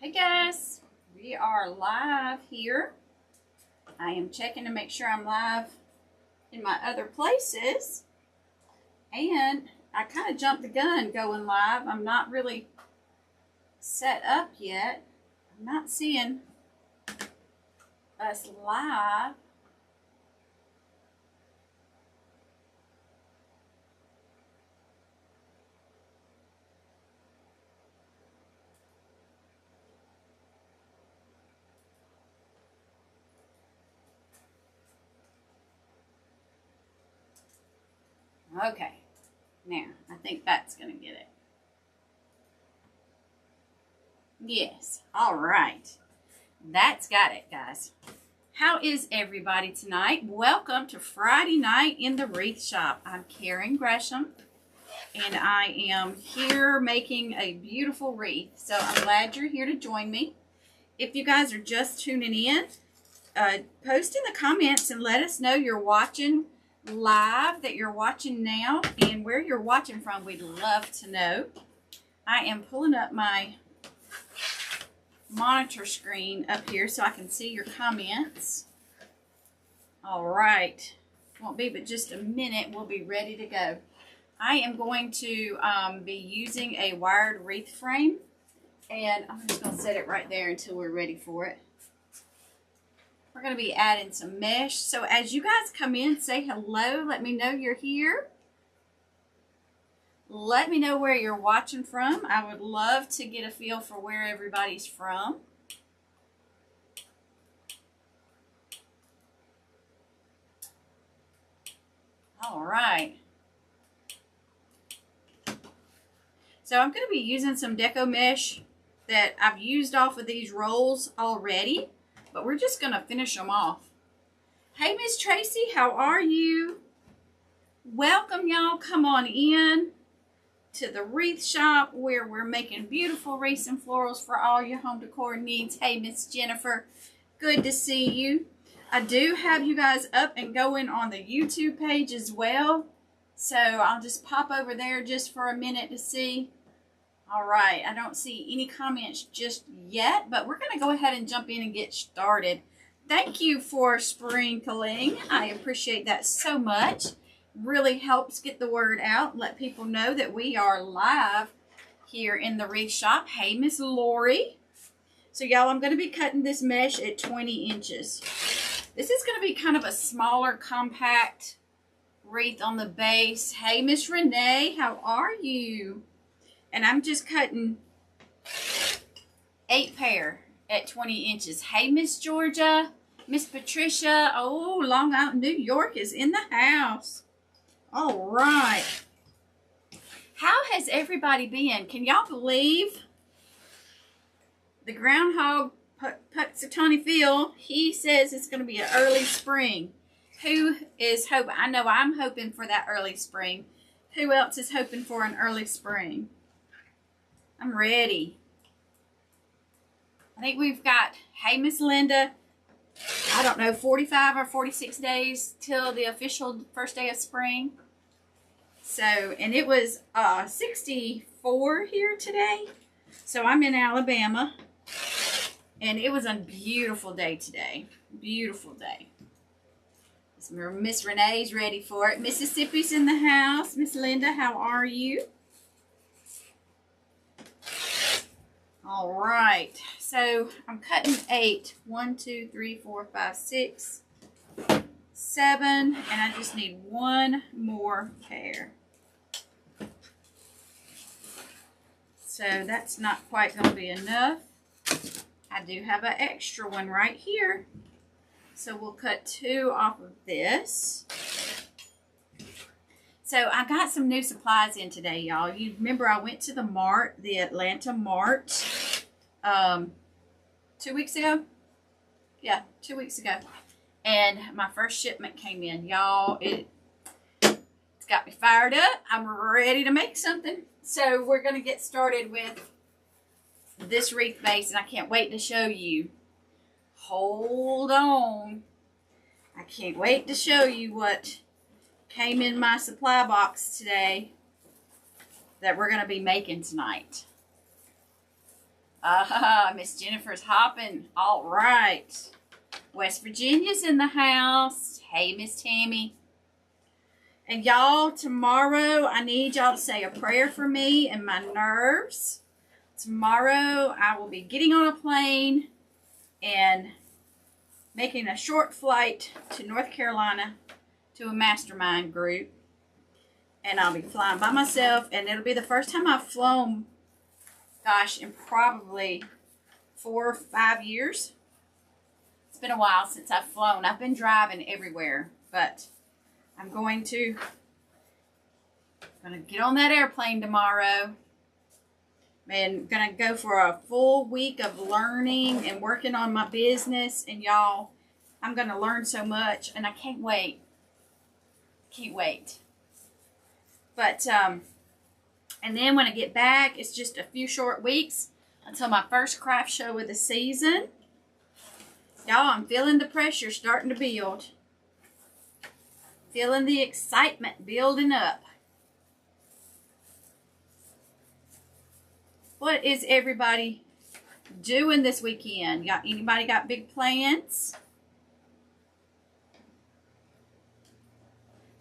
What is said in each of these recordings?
Hey guys, we are live here. I am checking to make sure I'm live in my other places. And I kind of jumped the gun going live. I'm not really set up yet. I'm not seeing us live. Okay, now I think that's going to get it. Yes, all right. That's got it, guys. How is everybody tonight? Welcome to Friday night in the Wreath Shop. I'm Karen Gresham, and I am here making a beautiful wreath. So I'm glad you're here to join me. If you guys are just tuning in, post in the comments and let us know you're watching live, that you're watching now, and where you're watching from. We'd love to know. I am pulling up my monitor screen up here so I can see your comments. All right, won't be but just a minute. We'll be ready to go. I am going to be using a wired wreath frame, and I'm just going to set it right there until we're ready for it. We're going to be adding some mesh. So as you guys come in, say hello. Let me know you're here. Let me know where you're watching from. I would love to get a feel for where everybody's from. All right. So I'm going to be using some deco mesh that I've used off of these rolls already, but we're just going to finish them off. Hey, Miss Tracy, how are you? Welcome, y'all. Come on in to the Wreath Shop where we're making beautiful wreaths and florals for all your home decor needs. Hey, Miss Jennifer, good to see you. I do have you guys up and going on the YouTube page as well, so I'll just pop over there just for a minute to see. All right, I don't see any comments just yet, but we're going to go ahead and jump in and get started. Thank you for sprinkling. I appreciate that so much. Really helps get the word out, let people know that we are live here in the Wreath Shop. Hey, Miss Lori. So, y'all, I'm going to be cutting this mesh at 20 inches. This is going to be kind of a smaller, compact wreath on the base. Hey, Miss Renee, how are you? And I'm just cutting 8 pair at 20 inches. Hey, Miss Georgia, Miss Patricia. Oh, Long Island, New York is in the house. All right. How has everybody been? Can y'all believe the groundhog Puxatawny Phil? He says it's going to be an early spring. Who is hoping? I know I'm hoping for that early spring. Who else is hoping for an early spring? I'm ready. I think we've got, hey, Miss Linda, I don't know, 45 or 46 days till the official first day of spring. So, and it was 64 here today. So I'm in Alabama, and it was a beautiful day today. Beautiful day. Miss Renee's ready for it. Mississippi's in the house. Miss Linda, how are you? All right, so I'm cutting 8. 1, 2, 3, 4, 5, 6, 7, and I just need 1 more pair. So that's not quite going to be enough. I do have an extra one right here. So we'll cut 2 off of this. So I got some new supplies in today, y'all. You remember I went to the Mart, the Atlanta Mart, 2 weeks ago? Yeah, 2 weeks ago. And my first shipment came in. Y'all, it's got me fired up. I'm ready to make something. So we're going to get started with this wreath base, and I can't wait to show you. Hold on. I can't wait to show you what came in my supply box today that we're going to be making tonight. Miss Jennifer's hopping. All right. West Virginia's in the house. Hey, Miss Tammy. And y'all, tomorrow I need y'all to say a prayer for me and my nerves. Tomorrow I will be getting on a plane and making a short flight to North Carolina to a mastermind group. And I'll be flying by myself, and it'll be the first time I've flown, gosh, in probably 4 or 5 years. It's been a while since I've flown. I've been driving everywhere, but I'm going to get on that airplane tomorrow. And gonna go for a full week of learning and working on my business. And y'all, I'm gonna learn so much, and I can't wait. Can't wait. But and then when I get back, it's just a few short weeks until my first craft show of the season. Y'all, I'm feeling the pressure starting to build. Feeling the excitement building up. What is everybody doing this weekend? Anybody got big plans?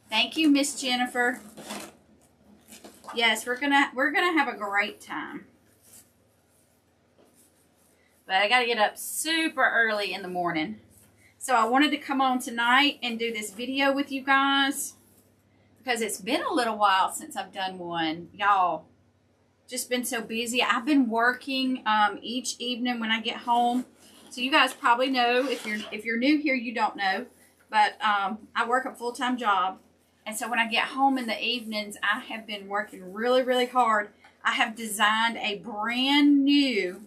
Thank you, Miss Jennifer. Yes, we're gonna have a great time. But I gotta get up super early in the morning. So I wanted to come on tonight and do this video with you guys because it's been a little while since I've done one. Y'all, just been so busy. I've been working each evening when I get home. So you guys probably know, if you're new here, you don't know, but I work a full-time job. And so when I get home in the evenings, I have been working really, really hard. I have designed a brand new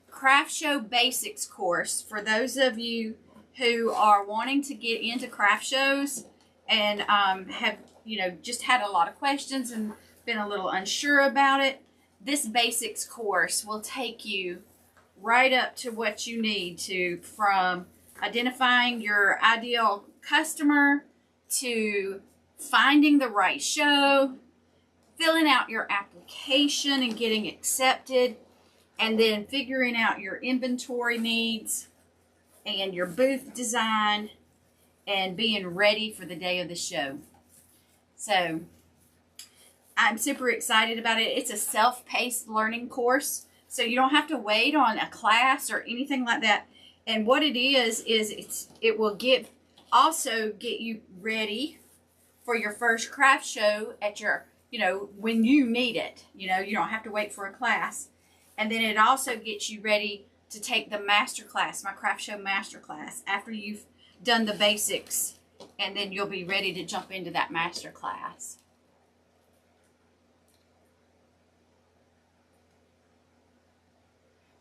craft show basics course for those of you who are wanting to get into craft shows and have, just had a lot of questions and been a little unsure about it. This basics course will take you right up to what you need to, from identifying your ideal customer to finding the right show, filling out your application and getting accepted, and then figuring out your inventory needs and your booth design and being ready for the day of the show. So I'm super excited about it. It's a self-paced learning course, so you don't have to wait on a class or anything like that. And what it is it will also get you ready for your first craft show at your, when you need it. You don't have to wait for a class. And then it also gets you ready to take the master class, my craft show master class, after you've done the basics, and then you'll be ready to jump into that master class.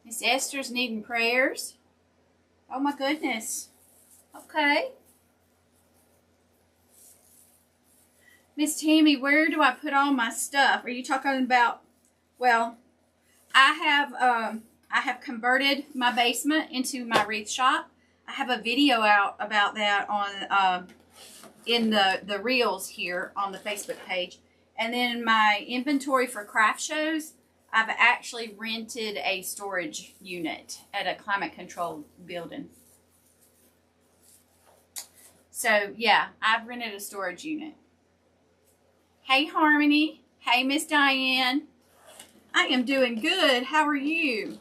Miss Esther's needing prayers. Oh my goodness. Okay. Miss Tammy, where do I put all my stuff? Are you talking about, well, I have converted my basement into my wreath shop. I have a video out about that on in the reels here on the Facebook page. And then my inventory for craft shows, I've actually rented a storage unit at a climate controlled building. So yeah, I've rented a storage unit. Hey Harmony. Hey Miss Diane. I am doing good. How are you?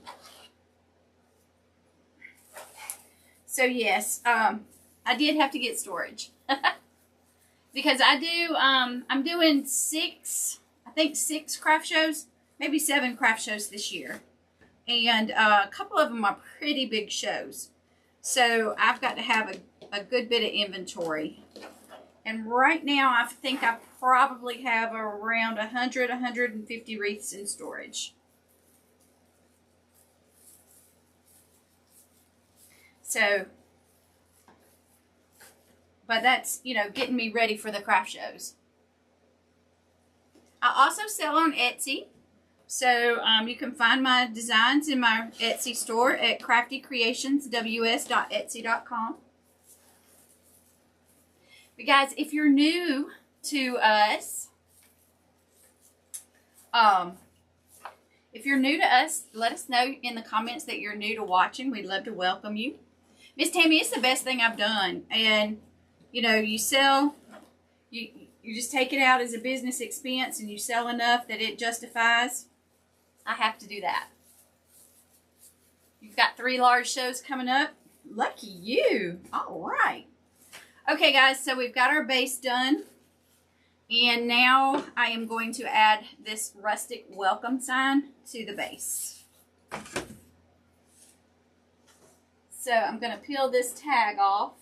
So yes, I did have to get storage because I'm doing 6 craft shows, maybe 7 craft shows this year, and a couple of them are pretty big shows. So I've got to have a good bit of inventory. And right now, I think I probably have around 150 wreaths in storage. So, but that's, getting me ready for the craft shows. I also sell on Etsy. So, you can find my designs in my Etsy store at craftycreationsws.etsy.com. But guys, if you're new to us, If you're new to us, let us know in the comments that you're new to watching. We'd love to welcome you. Miss Tammy, it's the best thing I've done. And, you know, you sell, you just take it out as a business expense and you sell enough that it justifies. I have to do that. You've got 3 large shows coming up. Lucky you. All right. Okay, guys, so we've got our base done. And now I am going to add this rustic welcome sign to the base. So I'm going to peel this tag off.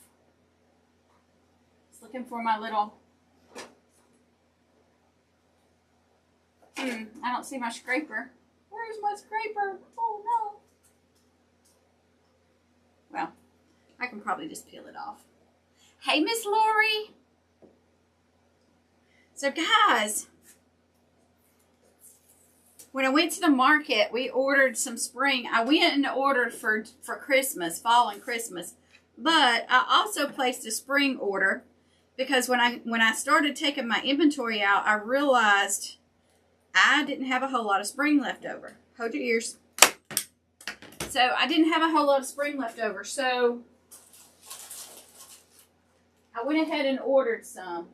Just looking for my little... I don't see my scraper. Where's my scraper? Oh, no. Well, I can probably just peel it off. Hey, Miss Lori. So, guys, when I went to the market, we ordered some spring. I went and ordered for Christmas, fall and Christmas. But I also placed a spring order because when I started taking my inventory out, I realized I didn't have a whole lot of spring left over. Hold your ears. So I didn't have a whole lot of spring left over. So I went ahead and ordered some.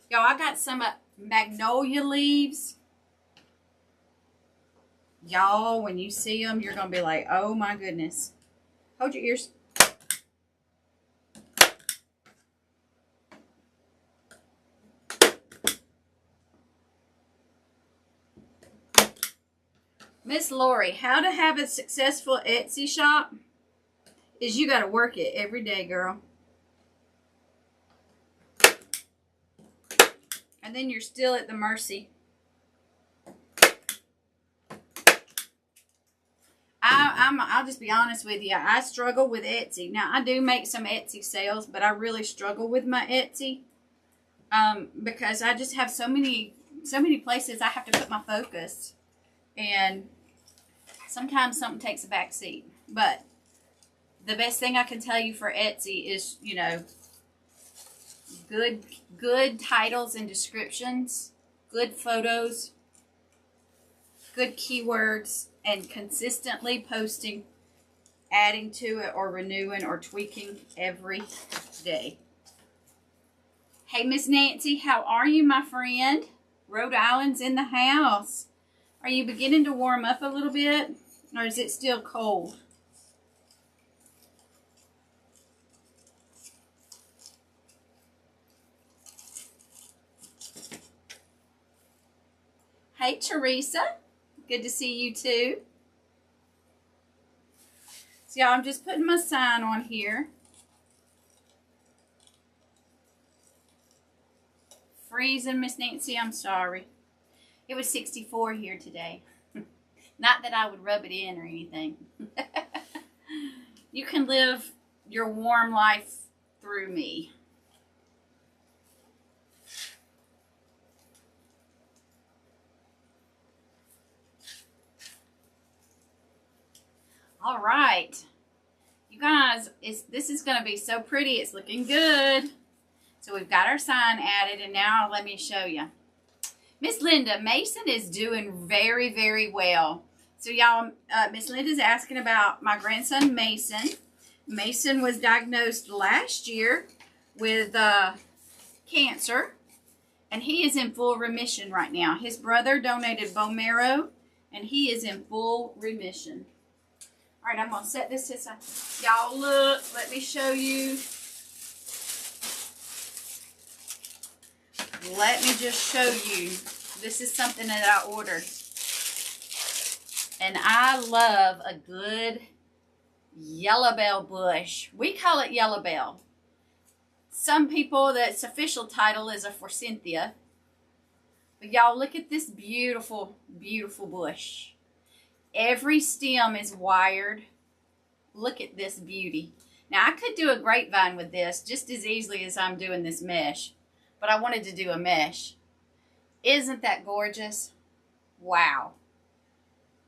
Y'all, I got some magnolia leaves. Y'all, when you see them, you're going to be like, oh my goodness. Hold your ears. Miss Lori, how to have a successful Etsy shop is you got to work it every day, girl. And then you're still at the mercy. I'll just be honest with you. I struggle with Etsy. Now, I do make some Etsy sales, but I really struggle with my Etsy because I just have so many places I have to put my focus. And sometimes something takes a back seat. But the best thing I can tell you for Etsy is, you know, good titles and descriptions, good photos, good keywords, and consistently posting, adding to it or renewing or tweaking every day. Hey, Miss Nancy, how are you, my friend? Rhode Island's in the house. Are you beginning to warm up a little bit, or is it still cold? Hey, Teresa. Good to see you, too. So, y'all, I'm just putting my sign on here. Freezing, Miss Nancy, I'm sorry. It was 64 here today. Not that I would rub it in or anything. You can live your warm life through me. All right. You guys, this is going to be so pretty. It's looking good. So we've got our sign added, and now let me show you. Miss Linda, Mason is doing very, very well. So y'all, Miss Linda's asking about my grandson, Mason. Mason was diagnosed last year with cancer, and he is in full remission right now. His brother donated bone marrow, and he is in full remission. All right, I'm going to set this aside. Y'all look, let me show you. Let me just show you. This is something that I ordered. And I love a good yellow bell bush. We call it yellow bell. Some people, that's official title is a Forsythia. But y'all look at this beautiful, beautiful bush. Every stem is wired. Look at this beauty. Now, I could do a grapevine with this just as easily as I'm doing this mesh. But I wanted to do a mesh. Isn't that gorgeous? Wow.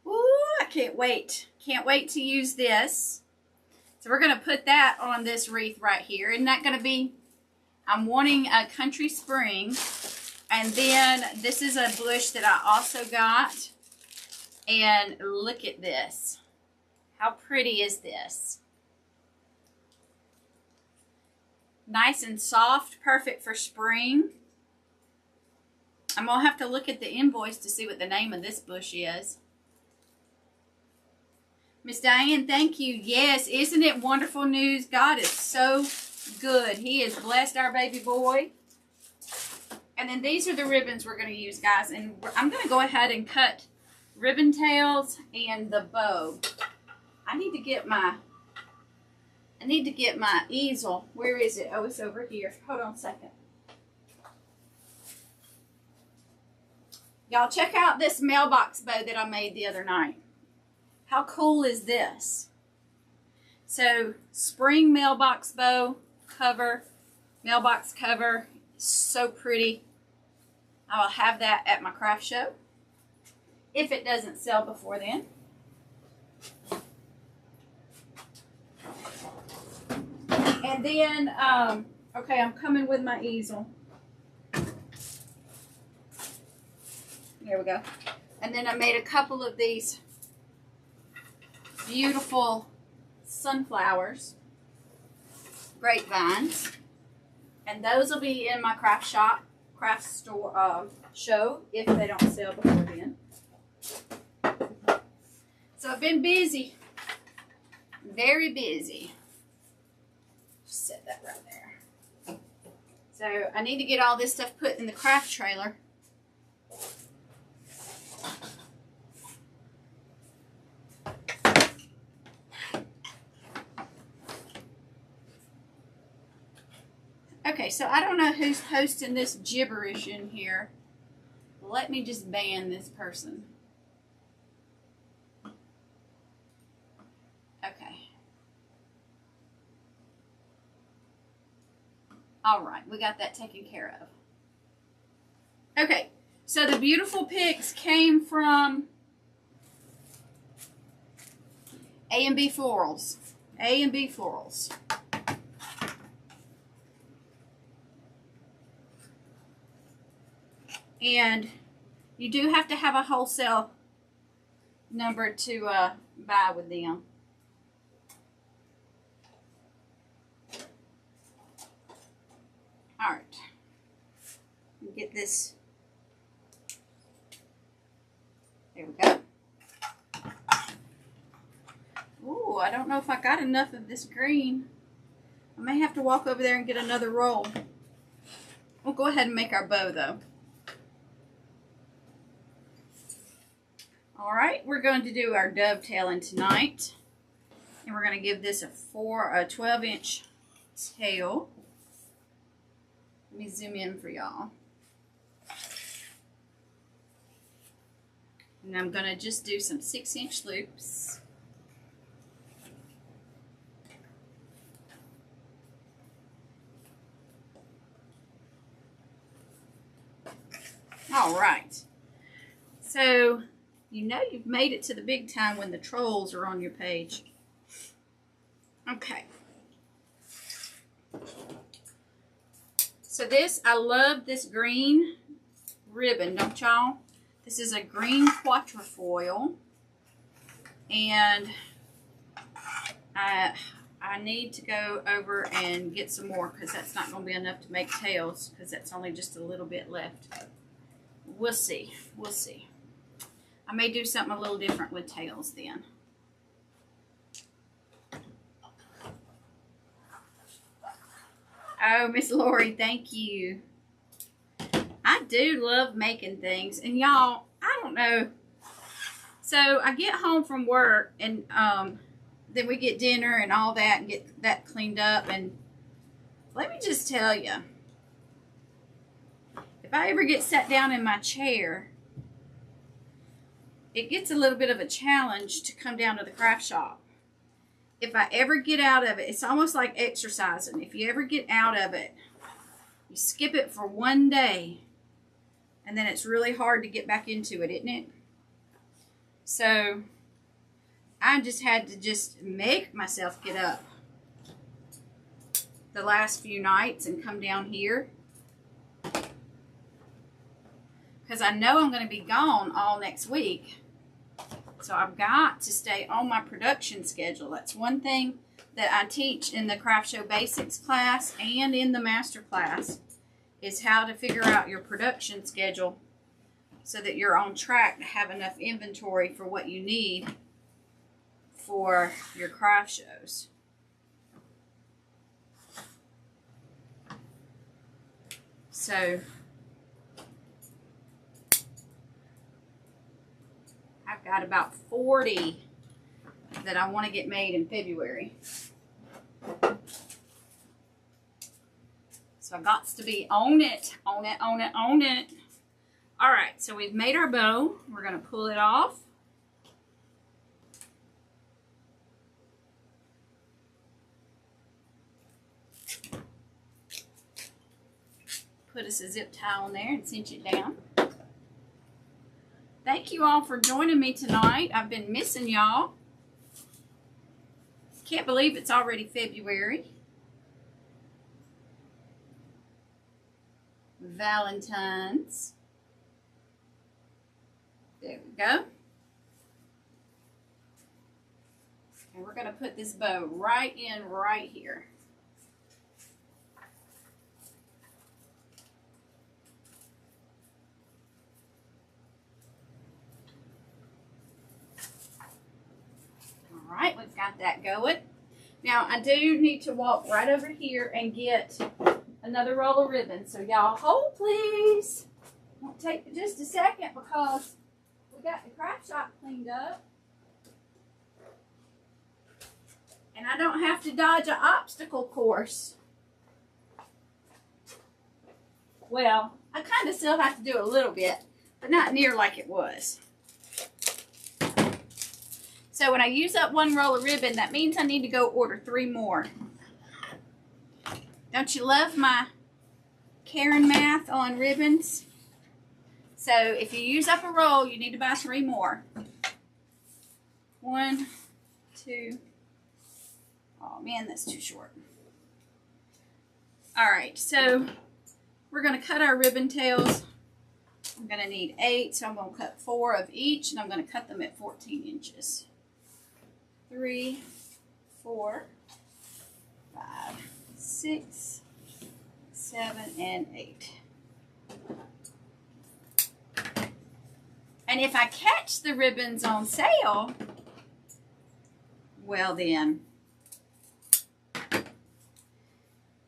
Ooh, I can't wait. Can't wait to use this. So we're going to put that on this wreath right here. Isn't that going to be, I'm wanting a country spring. And then this is a bush that I also got And look at this. How pretty is this? Nice and soft, perfect for spring. I'm going to have to look at the invoice to see what the name of this bush is. Miss Diane, thank you. Yes, isn't it wonderful news? God is so good. He has blessed our baby boy. And then these are the ribbons we're going to use, guys. And I'm going to go ahead and cut ribbon tails and the bow. I need to get my easel. Where is it? Oh, it's over here. Hold on a second. Y'all check out this mailbox bow that I made the other night. How cool is this? So, spring mailbox bow cover, mailbox cover. So pretty. I will have that at my craft show if it doesn't sell before then. And then, okay, I'm coming with my easel. There we go. And then I made a couple of these beautiful sunflowers, grapevines. And those will be in my craft store show if they don't sell before then. So I've been busy. Very busy. Set that right there. So I need to get all this stuff put in the craft trailer. Okay, so I don't know who's posting this gibberish in here. Let me just ban this person. Okay. All right, we got that taken care of. Okay, so the beautiful pics came from A&B Florals. A&B Florals. And you do have to have a wholesale number to buy with them. All right. Get this. There we go. Ooh, I don't know if I got enough of this green. I may have to walk over there and get another roll. We'll go ahead and make our bow though. All right, we're going to do our dovetailing tonight. And we're going to give this a 12-inch tail. Let me zoom in for y'all. And I'm going to just do some 6-inch loops. All right. So, you know you've made it to the big time when the trolls are on your page. Okay. So this, I love this green ribbon, don't y'all? This is a green quatrefoil. And I need to go over and get some more because that's not going to be enough to make tails because that's only just a little bit left. We'll see. We'll see. I may do something a little different with tails then. Oh, Miss Lori, thank you. I do love making things. And y'all, I don't know. So I get home from work and then we get dinner and all that and get that cleaned up. And let me just tell you, if I ever get sat down in my chair, it gets a little bit of a challenge to come down to the craft shop. If I ever get out of it, it's almost like exercising. If you ever get out of it, you skip it for one day, and then it's really hard to get back into it, isn't it? So, I just had to just make myself get up the last few nights and come down here. Because I know I'm going to be gone all next week. So I've got to stay on my production schedule. That's one thing that I teach in the Craft Show Basics class and in the master class, is how to figure out your production schedule so that you're on track to have enough inventory for what you need for your craft shows. So I've got about 40 that I want to get made in February. So I've got to be on it, on it, on it, on it. All right, so we've made our bow. We're going to pull it off. Put us a zip tie on there and cinch it down. Thank you all for joining me tonight. I've been missing y'all. Can't believe it's already February. Valentine's. There we go. And we're going to put this bow right in right here. All right, we've got that going. Now, I do need to walk right over here and get another roll of ribbon. So, y'all, hold, please. Won't take just a second because we got the craft shop cleaned up. And I don't have to dodge an obstacle course. Well, I kind of still have to do a little bit, but not near like it was. So when I use up one roll of ribbon, that means I need to go order 3 more. Don't you love my Karen math on ribbons? So if you use up a roll, you need to buy 3 more. 1, 2. Oh man, that's too short. All right, so we're going to cut our ribbon tails. I'm going to need 8, so I'm going to cut 4 of each, and I'm going to cut them at 14 inches. 3, 4, 5, 6, 7, and 8. And if I catch the ribbons on sale, well then,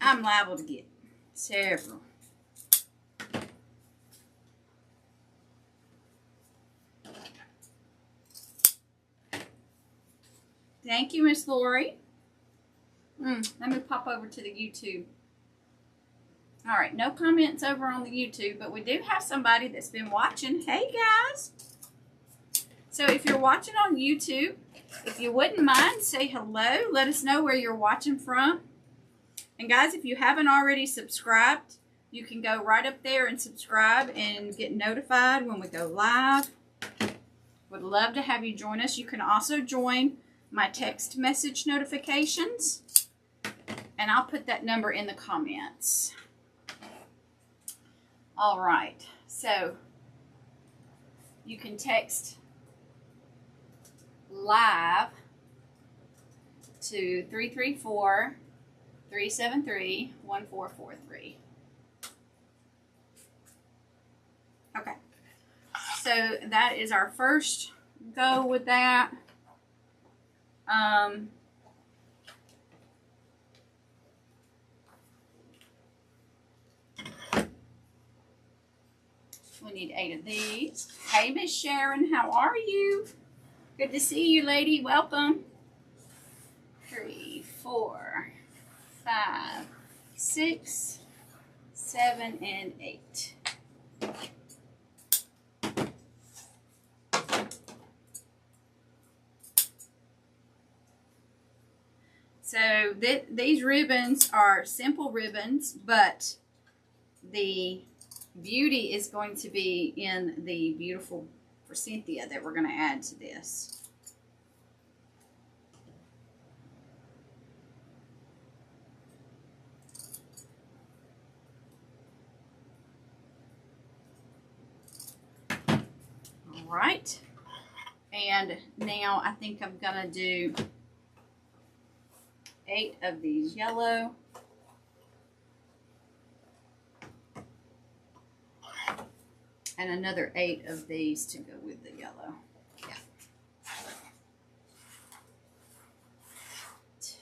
I'm liable to get several. Thank you, Miss Lori. Let me pop over to the YouTube. All right, no comments over on the YouTube, but we do have somebody that's been watching. Hey, guys. So if you're watching on YouTube, if you wouldn't mind, say hello. Let us know where you're watching from. And, guys, if you haven't already subscribed, you can go right up there and subscribe and get notified when we go live. Would love to have you join us. You can also join my text message notifications, and I'll put that number in the comments. All right, so you can text live to 334-373-1443. Okay, so that is our first go with that. We need 8 of these. Hey, Miss Sharon, how are you? Good to see you, lady. Welcome. 3, 4, 5, 6, 7, and 8. So these ribbons are simple ribbons, but the beauty is going to be in the beautiful Forsythia that we're going to add to this. All right. And now I think I'm gonna do 8 of these yellow. And another 8 of these to go with the yellow.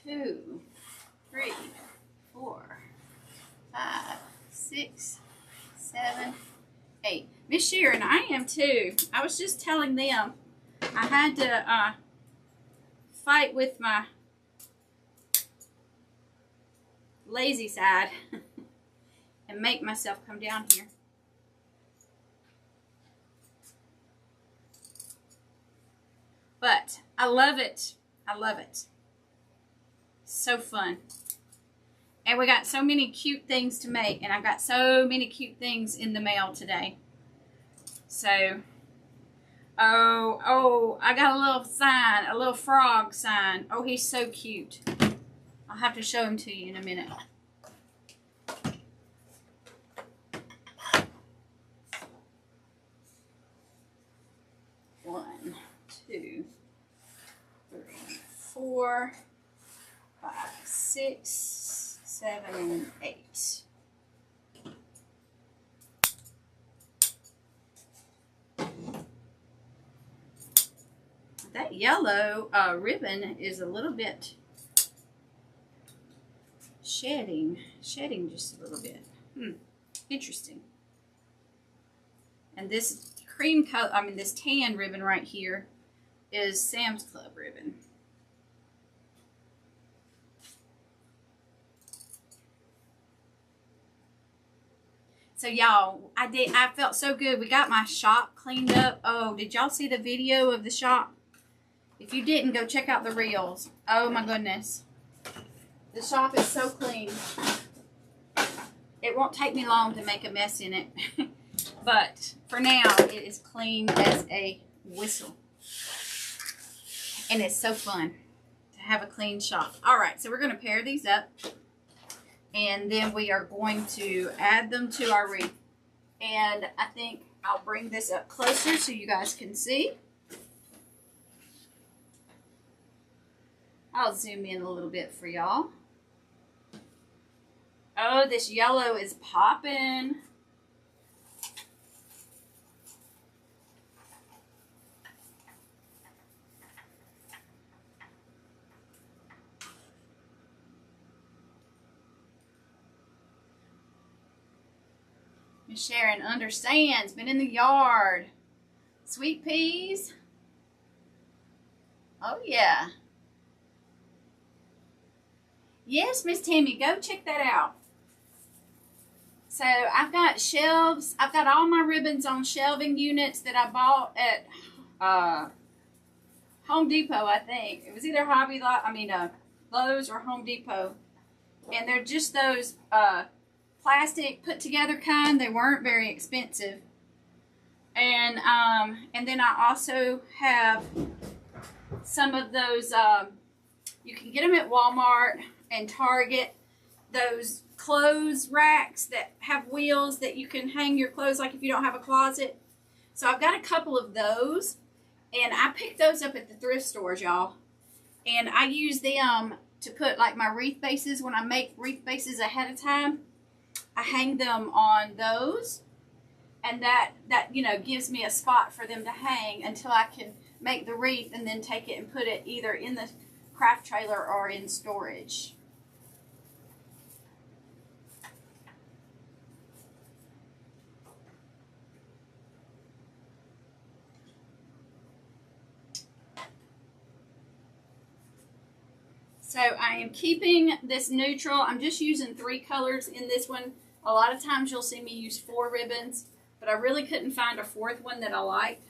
2, 3, 4, 5, 6, 7, 8. Miss Sharon, I am too. I was just telling them I had to fight with my lazy side and make myself come down here. But I love it. I love it. So fun. And we got so many cute things to make. And I got so many cute things in the mail today. So, oh, I got a little sign. A little frog sign. Oh, he's so cute. I'll have to show him to you in a minute. One, 2, 3, 4, 5, 6, 7, 8. That yellow ribbon is a little bit shedding just a little bit. Interesting. And this cream color, this tan ribbon right here is Sam's Club ribbon. So y'all, I felt so good. We got my shop cleaned up. Oh, did y'all see the video of the shop? If you didn't, go check out the reels. Oh my goodness. The shop is so clean. It won't take me long to make a mess in it. But for now, it is clean as a whistle. And it's so fun to have a clean shop. All right, so we're going to pair these up. And then we are going to add them to our wreath. And I think I'll bring this up closer so you guys can see. I'll zoom in a little bit for y'all. Oh, this yellow is popping. Miss Sharon understands. Been in the yard. Sweet peas. Oh, yeah. Yes, Miss Tammy, go check that out. So I've got shelves. I've got all my ribbons on shelving units that I bought at Home Depot, I think. It was either Lowe's or Home Depot. And they're just those plastic put together kind. They weren't very expensive. And then I also have some of those, you can get them at Walmart and Target, those clothes racks that have wheels that you can hang your clothes like if you don't have a closet. So I've got a couple of those, and I picked those up at the thrift stores, y'all. And I use them to put like my wreath bases. When I make wreath bases ahead of time, I hang them on those, and that gives me a spot for them to hang until I can make the wreath and then take it and put it either in the craft trailer or in storage. So I am keeping this neutral. I'm just using 3 colors in this one. A lot of times you'll see me use 4 ribbons, but I really couldn't find a 4th one that I liked.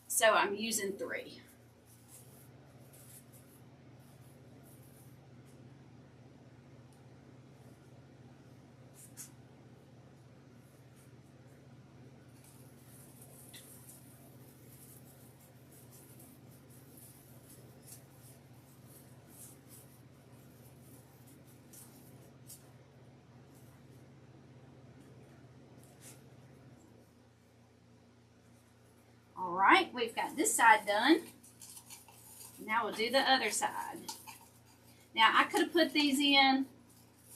So I'm using 3. All right, we've got this side done. Now we'll do the other side. Now I could have put these in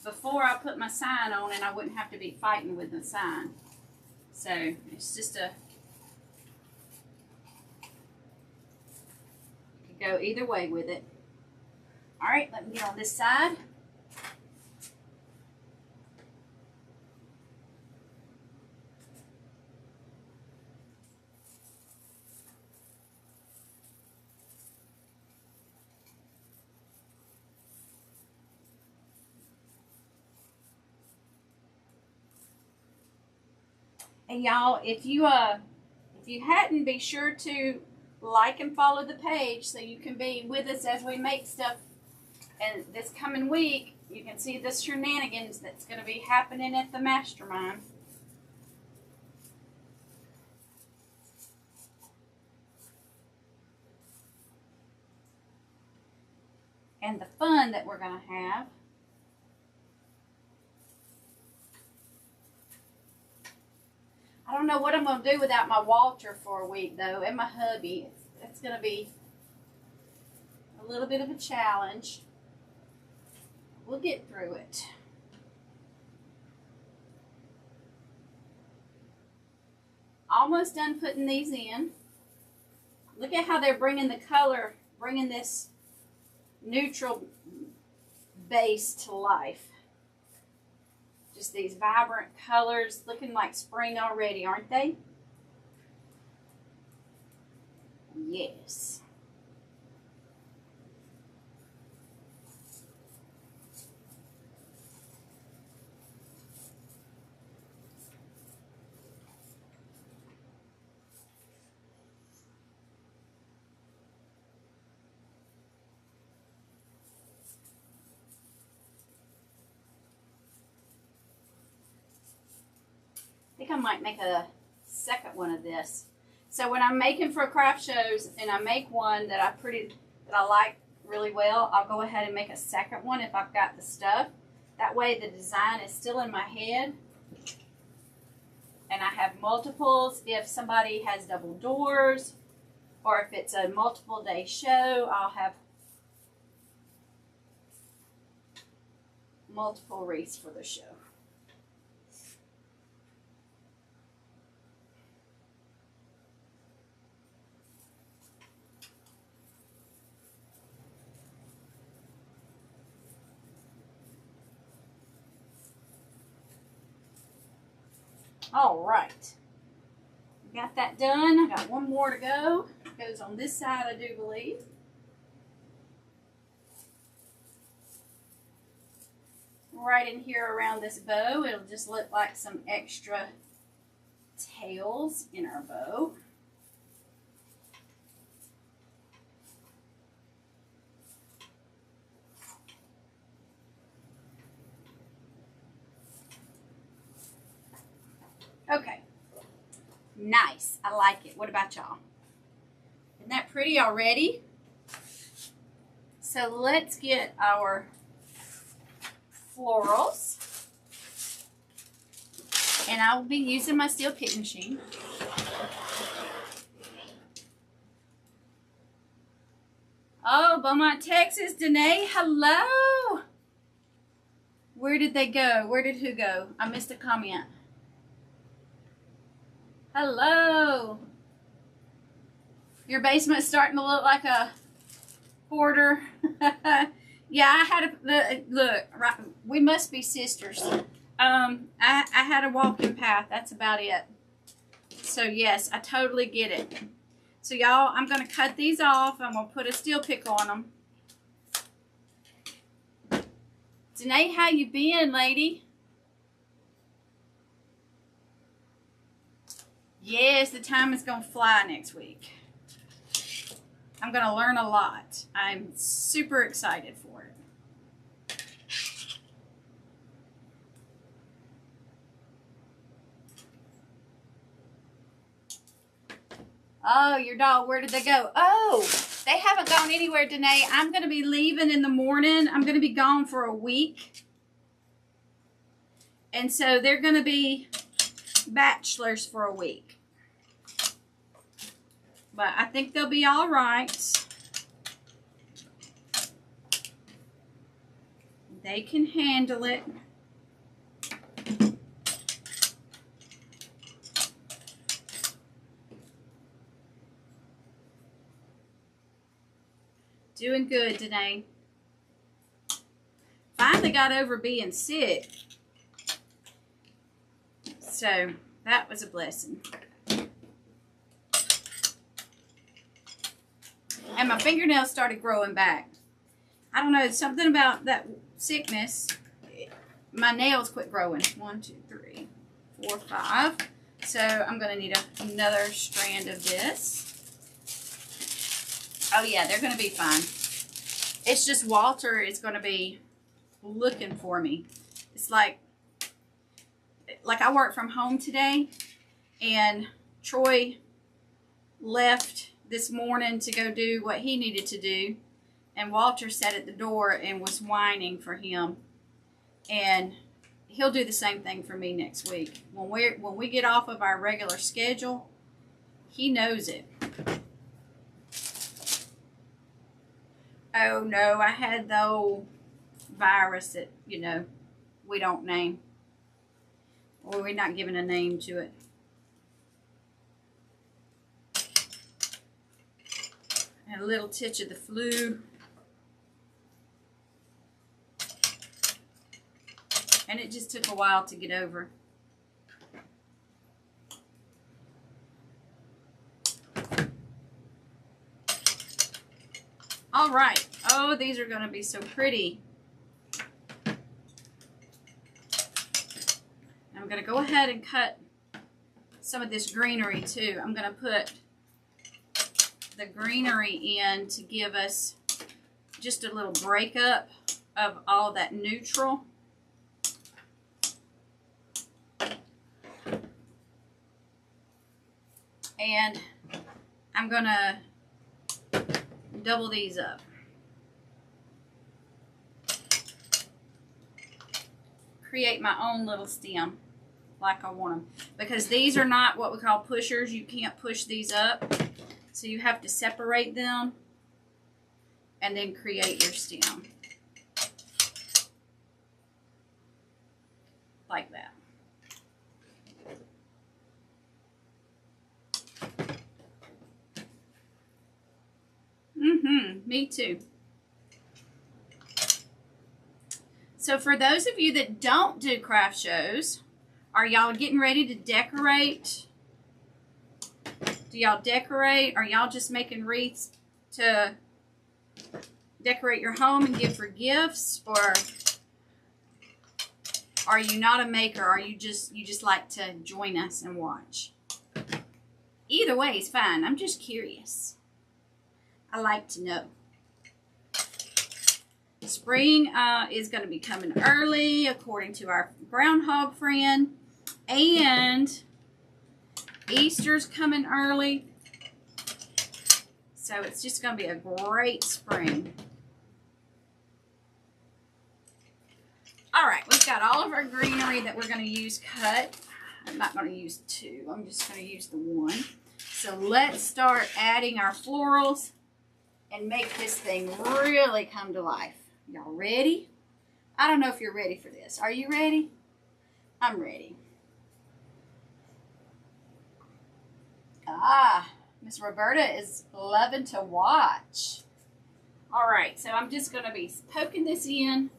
before I put my sign on and I wouldn't have to be fighting with the sign. So it's just a, you could go either way with it. All right, let me get on this side. And y'all, if you hadn't, be sure to like and follow the page so you can be with us as we make stuff. And this coming week, you can see the shenanigans that's going to be happening at the mastermind. And the fun that we're going to have. I don't know what I'm going to do without my Walter for a week, though, and my hubby. It's going to be a little bit of a challenge. We'll get through it. Almost done putting these in. Look at how they're bringing the color, bringing this neutral base to life. Just these vibrant colors, looking like spring already, aren't they? Yes. I think I might make a second one of this. So when I'm making for craft shows and I make one that I like really well, I'll go ahead and make a second one if I've got the stuff. That way the design is still in my head. And I have multiples if somebody has double doors, or if it's a multiple day show, I'll have multiple wreaths for the show. All right, got that done. I got one more to go. It goes on this side, I do believe. Right in here around this bow, it'll just look like some extra tails in our bow. Okay, nice. I like it. What about y'all? Isn't that pretty already? So let's get our florals. And I'll be using my steel pick machine. Oh, Beaumont, Texas. Danae, hello. Where did they go? Where did who go? I missed a comment. Hello. Your basement's starting to look like a hoarder. Yeah, I had a look. Right, we must be sisters. I had a walking path. That's about it. So yes, I totally get it. So y'all, I'm gonna cut these off. I'm gonna put a steel pick on them. Danae, how you been, lady? Yes, the time is going to fly next week. I'm going to learn a lot. I'm super excited for it. Oh, your dog, where did they go? Oh, they haven't gone anywhere, Danae. I'm going to be leaving in the morning. I'm going to be gone for a week. And so they're going to be bachelors for a week. but I think they'll be all right. They can handle it. Doing good today. Finally got over being sick. So that was a blessing. And my fingernails started growing back. I don't know, something about that sickness. My nails quit growing. 1, 2, 3, 4, 5. So I'm going to need another strand of this. Oh yeah, they're going to be fine. It's just Walter is going to be looking for me. It's like I work from home today, and Troy left this morning to go do what he needed to do, and Walter sat at the door and was whining for him, and he'll do the same thing for me next week. When we get off of our regular schedule, he knows it. Oh no, I had the old virus that, you know, we don't name. Or we're not giving a name to it. And a little touch of the flu. And it just took a while to get over. All right. Oh, these are going to be so pretty. I'm going to go ahead and cut some of this greenery too. I'm going to put the greenery in to give us just a little breakup of all that neutral. And I'm going to double these up. Create my own little stem like I want them. Because these are not what we call pushers. You can't push these up. So you have to separate them and then create your stem. Like that. Me too. So for those of you that don't do craft shows, are y'all getting ready to decorate? Do y'all decorate? Are y'all just making wreaths to decorate your home and give for gifts? Or are you not a maker? Or you just like to join us and watch? Either way is fine. I'm just curious. I like to know. Spring is going to be coming early, according to our groundhog friend. And Easter's coming early. So it's just going to be a great spring. All right, we've got all of our greenery that we're going to use cut. I'm not going to use 2. I'm just going to use the 1. So let's start adding our florals and make this thing really come to life. Y'all ready? I don't know if you're ready for this. Are you ready? I'm ready. Ah, Miss Roberta is loving to watch. All right, so I'm just going to be poking this in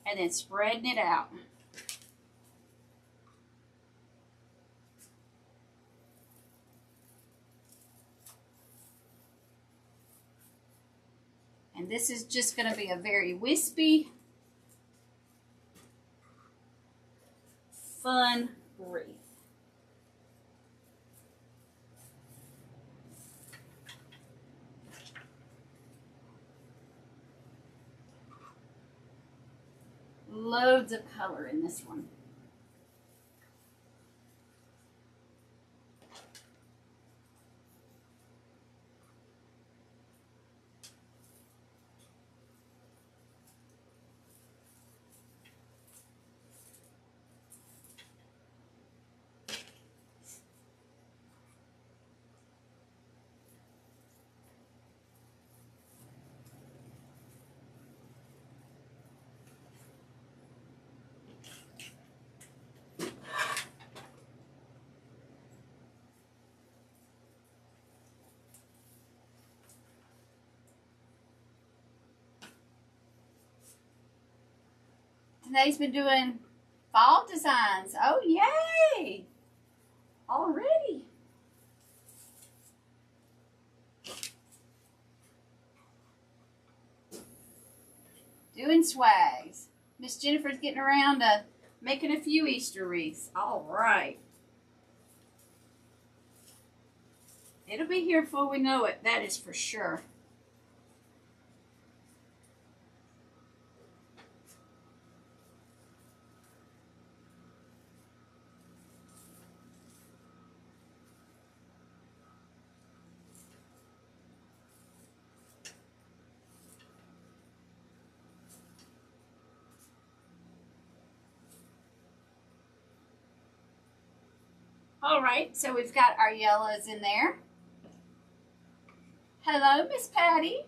and then spreading it out. And this is just going to be a very wispy, fun wreath. Loads of color in this one. Today's been doing fall designs. Oh, yay! Already. Doing swags. Miss Jennifer's getting around to making a few Easter wreaths. All right. It'll be here before we know it. That is for sure. All right, so we've got our yellows in there. Hello, Miss Patty.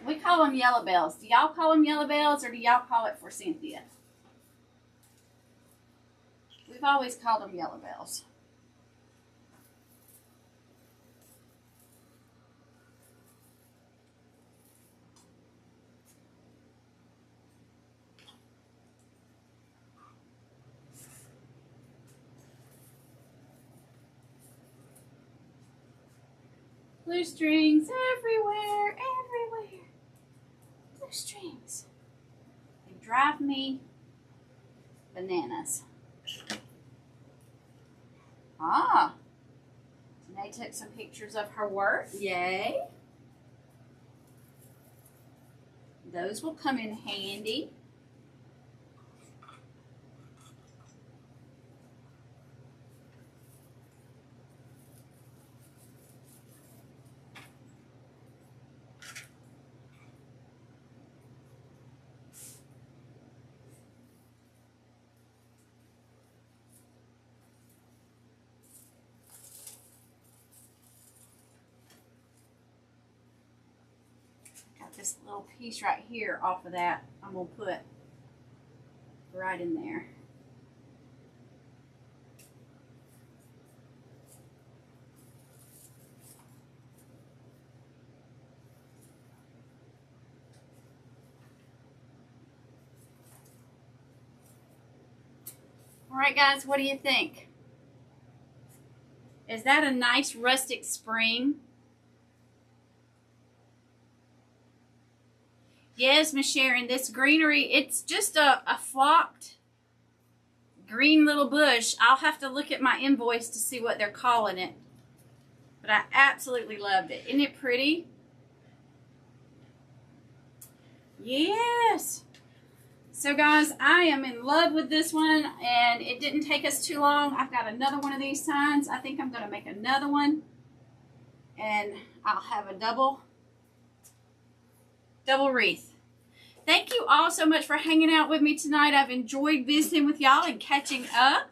We call them yellow bells. Do y'all call them yellow bells or do y'all call it Forsythia? We've always called them yellow bells. Blue strings everywhere, everywhere. Blue strings. They drive me bananas. Ah. Janae took some pictures of her work. Yay. Those will come in handy. This little piece right here off of that I'm going to put right in there. All right, guys, what do you think? Is that a nice rustic spring? Yes, Miss Sharon, this greenery, it's just a flocked green little bush. I'll have to look at my invoice to see what they're calling it. But I absolutely loved it. Isn't it pretty? Yes. So, guys, I am in love with this one, and it didn't take us too long. I've got another one of these signs. I think I'm going to make another one, and I'll have a double wreath. Thank you all so much for hanging out with me tonight. I've enjoyed visiting with y'all and catching up.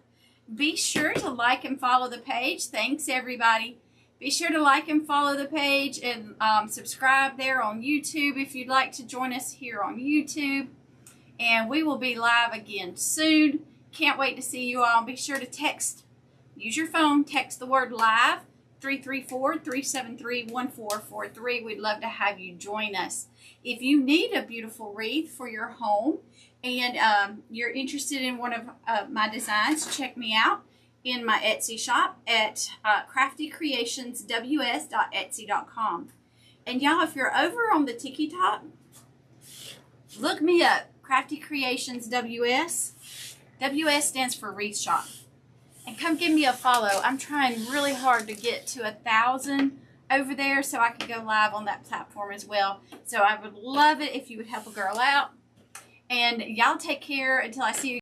Be sure to like and follow the page. Thanks, everybody. Be sure to like and follow the page and subscribe there on YouTube if you'd like to join us here on YouTube. And we will be live again soon. Can't wait to see you all. Be sure to text, use your phone, text the word live, 334-373-1443. We'd love to have you join us. If you need a beautiful wreath for your home and you're interested in one of my designs, check me out in my Etsy shop at craftycreationsws.etsy.com. And y'all, if you're over on the TikTok, look me up, Crafty Creations WS. WS stands for Wreath Shop. And come give me a follow. I'm trying really hard to get to 1,000 over there so I can go live on that platform as well. So I would love it if you would help a girl out. And y'all take care until I see you